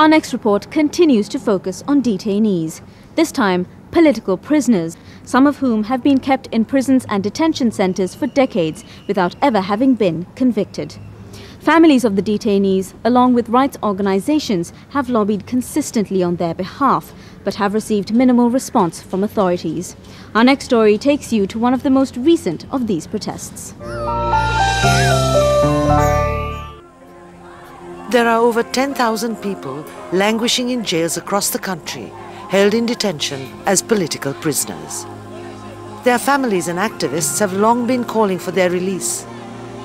Our next report continues to focus on detainees, this time political prisoners, some of whom have been kept in prisons and detention centres for decades without ever having been convicted. Families of the detainees, along with rights organisations, have lobbied consistently on their behalf, but have received minimal response from authorities. Our next story takes you to one of the most recent of these protests. There are over 10,000 people languishing in jails across the country, held in detention as political prisoners. Their families and activists have long been calling for their release,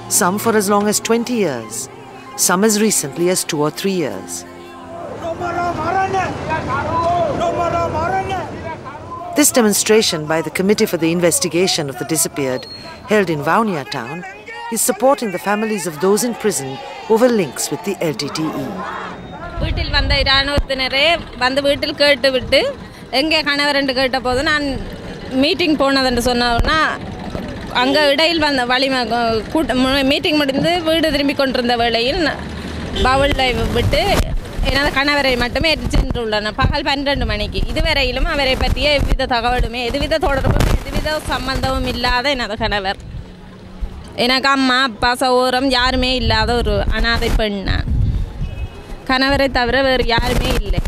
some for as long as 20 years, some as recently as 2 or 3 years. This demonstration by the Committee for the Investigation of the Disappeared, held in Vaunia town, is supporting the families of those in prison over links with the LTTE. வீட்டில் வந்த இராணுவத்தினரே வந்து வீட்டில் கேட்டு விட்டு எங்கே கணவரண்டு கேட்ட போது நான் மீட்டிங் போனதுன்னு சொன்னோன்னா அங்கே இடையில் வந்த வலிமை மீட்டிங் முடிந்து வீடு திரும்பி கொண்டிருந்த வேளையில் பவுலில் விட்டு எனது கணவரை மட்டுமே எரிச்சென்றுள்ளனர் பகல் 12 மணிக்கு. இதுவரையிலும் அவரை பற்றிய எவ்வித தகவலுமே எதுவித தொடர்பும் எதுவித சம்பந்தமும் இல்லாத எனது கணவர். எனக்கு அம்மா அப்பா சகோதரம் யாருமே இல்லாத ஒரு அனாதை பெண். கணவரை தவிர வேறு யாருமே இல்லை.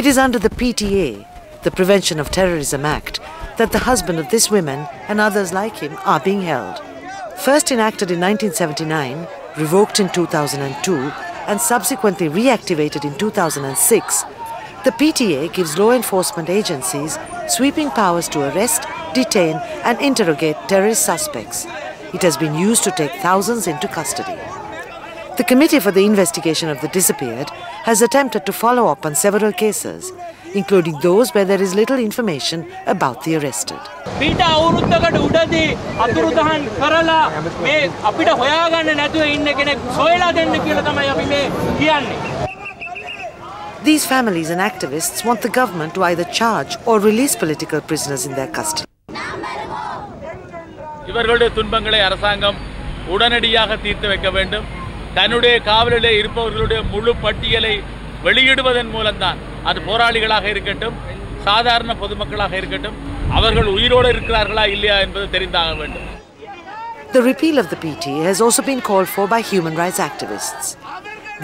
It is under the PTA, the Prevention of Terrorism Act, that the husband of this woman and others like him are being held. First enacted in 1979, revoked in 2002, and subsequently reactivated in 2006, the PTA gives law enforcement agencies sweeping powers to arrest, detain and interrogate terrorist suspects. It has been used to take thousands into custody. The Committee for the Investigation of the Disappeared has attempted to follow up on several cases, including those where there is little information about the arrested. These families and activists want the government to either charge or release political prisoners in their custody. இவர்களுடைய துன்பங்களை அரசாங்கம் உடனடியாக தீர்த்து வைக்க வேண்டும். தன்னுடைய காவலிலே இருப்பவர்களுடைய முழு பட்டியலை வெளியிடுவதன் மூலம்தான் அது போராளிகளாக இருக்கட்டும் சாதாரண பொதுமக்களாக இருக்கட்டும் அவர்கள் உயிரோடு இருக்கிறார்களா இல்லையா என்பது தெரிந்தாக வேண்டும். The repeal of the PTA has also been called for by human rights activists.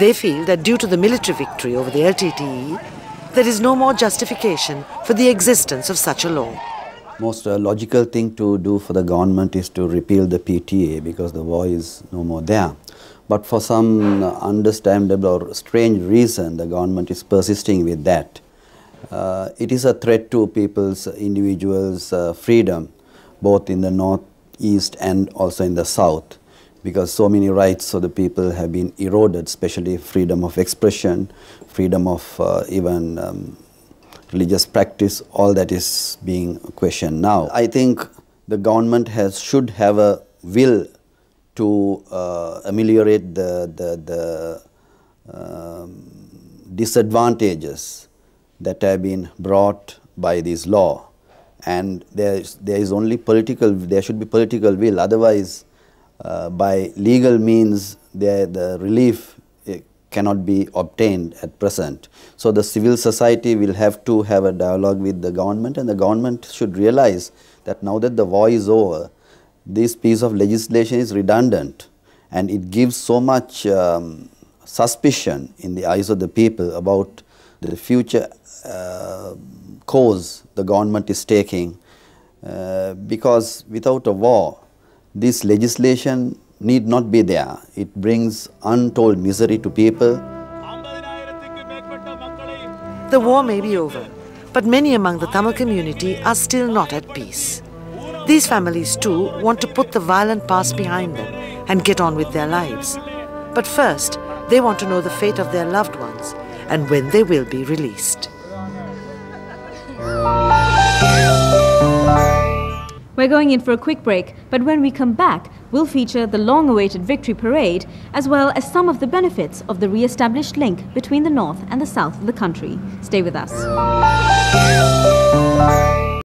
They feel that due to the military victory over the LTTE, there is no more justification for the existence of such a law. Most logical thing to do for the government is to repeal the PTA because the war is no more there. But for some understandable or strange reason, the government is persisting with that. It is a threat to people's individuals' freedom, both in the north, east and also in the south, because so many rights of the people have been eroded, especially freedom of expression, freedom of even religious practice, all that is being questioned now. I think the government should have a will to ameliorate the disadvantages that have been brought by this law, and there is only there should be political will. Otherwise, by legal means, the relief cannot be obtained at present. So the civil society will have to have a dialogue with the government, and the government should realize that now that the war is over, this piece of legislation is redundant and it gives so much suspicion in the eyes of the people about the future course the government is taking, because without a war, this legislation need not be there. It brings untold misery to people. The war may be over, but many among the Tamil community are still not at peace. These families too want to put the violent past behind them and get on with their lives. But first, they want to know the fate of their loved ones and when they will be released. We're going in for a quick break, but when we come back, we'll feature the long-awaited victory parade as well as some of the benefits of the re-established link between the north and the south of the country. Stay with us.